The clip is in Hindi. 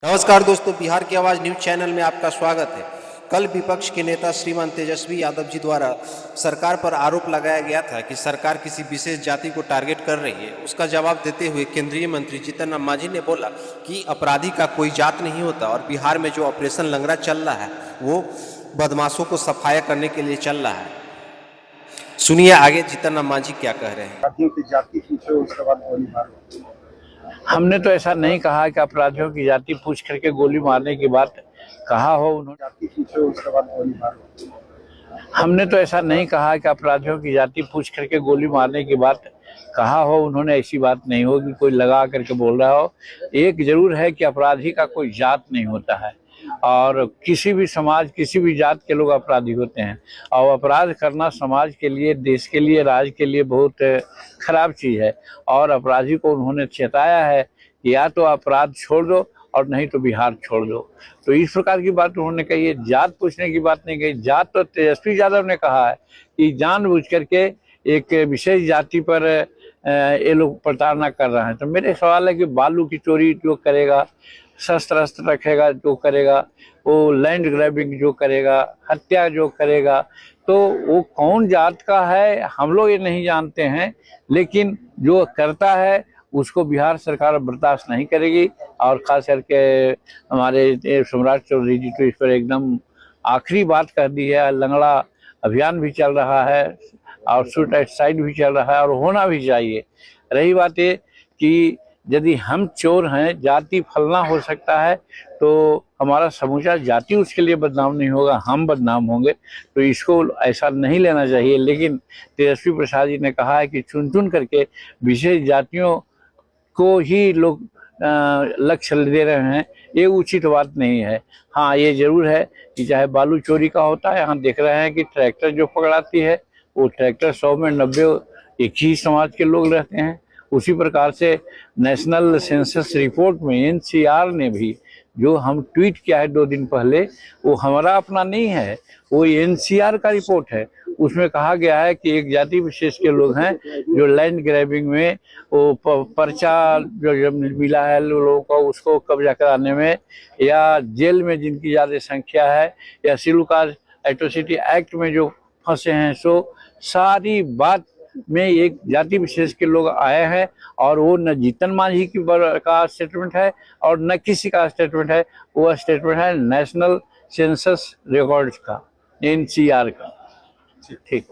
नमस्कार दोस्तों, बिहार की आवाज़ न्यूज चैनल में आपका स्वागत है। कल विपक्ष के नेता श्रीमान तेजस्वी यादव जी द्वारा सरकार पर आरोप लगाया गया था कि सरकार किसी विशेष जाति को टारगेट कर रही है। उसका जवाब देते हुए केंद्रीय मंत्री जीतन राम मांझी ने बोला कि अपराधी का कोई जात नहीं होता और बिहार में जो ऑपरेशन लंगड़ा चल रहा है वो बदमाशों को सफाया करने के लिए चल रहा है। सुनिए आगे जीतन राम मांझी क्या कह रहे हैं। जाति पूछो, उसके बाद गोली मारो। हमने तो ऐसा नहीं कहा कि अपराधियों की जाति पूछ करके गोली मारने की बात कहा हो उन्होंने। जाति पूछो, उसके बाद गोली मारो। हमने तो ऐसा नहीं कहा कि अपराधियों की जाति पूछ करके गोली मारने की बात कहा हो उन्होंने। ऐसी बात नहीं होगी, कोई लगा करके बोल रहा हो। एक जरूर है कि अपराधी का कोई जात नहीं होता है और किसी भी समाज किसी भी जात के लोग अपराधी होते हैं और अपराध करना समाज के लिए, देश के लिए, राज्य के लिए बहुत खराब चीज़ है। और अपराधी को उन्होंने चेताया है कि या तो अपराध छोड़ दो और नहीं तो बिहार छोड़ दो। तो इस प्रकार की बात उन्होंने कही है। जात पूछने की बात नहीं कही। जात तो तेजस्वी यादव ने कहा है कि जानबूझ करके एक विशेष जाति पर ये लोग प्रताड़ना कर रहे हैं। तो मेरे सवाल है कि बालू की चोरी जो करेगा, शस्त्र अस्त्र रखेगा जो करेगा, वो लैंड ग्रैबिंग जो करेगा, हत्या जो करेगा, तो वो कौन जात का है हम लोग ये नहीं जानते हैं, लेकिन जो करता है उसको बिहार सरकार बर्दाश्त नहीं करेगी। और खास करके हमारे सम्राट चौधरी जी तो इस पर एकदम आखिरी बात कर दी है। लंगड़ा अभियान भी चल रहा है और शूट एट साइड भी चल रहा है और होना भी चाहिए। रही बात ये कि यदि हम चोर हैं, जाति फलना हो सकता है, तो हमारा समूचा जाति उसके लिए बदनाम नहीं होगा, हम बदनाम होंगे। तो इसको ऐसा नहीं लेना चाहिए। लेकिन तेजस्वी प्रसाद जी ने कहा है कि चुन चुन करके विशेष जातियों को ही लोग लक्ष्य दे रहे हैं, ये उचित बात नहीं है। हाँ, ये जरूर है कि चाहे बालू चोरी का होता है, यहाँ देख रहे हैं कि ट्रैक्टर जो पकड़ाती है वो ट्रैक्टर 100 में 90 एक ही समाज के लोग रहते हैं। उसी प्रकार से नेशनल सेंसस रिपोर्ट में एनसीआर ने भी जो हम ट्वीट किया है 2 दिन पहले, वो हमारा अपना नहीं है, वो एनसीआर का रिपोर्ट है। उसमें कहा गया है कि एक जाति विशेष के लोग हैं जो लैंड ग्रैबिंग में वो पर्चा जो मिला है लोगों को उसको कब्जा कराने में, या जेल में जिनकी ज़्यादा संख्या है, या शेड्यूल कास्ट एट्रोसिटी एक्ट में जो फंसे हैं, सो सारी बात में एक जाति विशेष के लोग आए हैं। और वो न जीतन मांझी की का स्टेटमेंट है और न किसी का स्टेटमेंट है, वो स्टेटमेंट है नेशनल सेंसस रिकॉर्ड्स का, एनसीआर का। ठीक।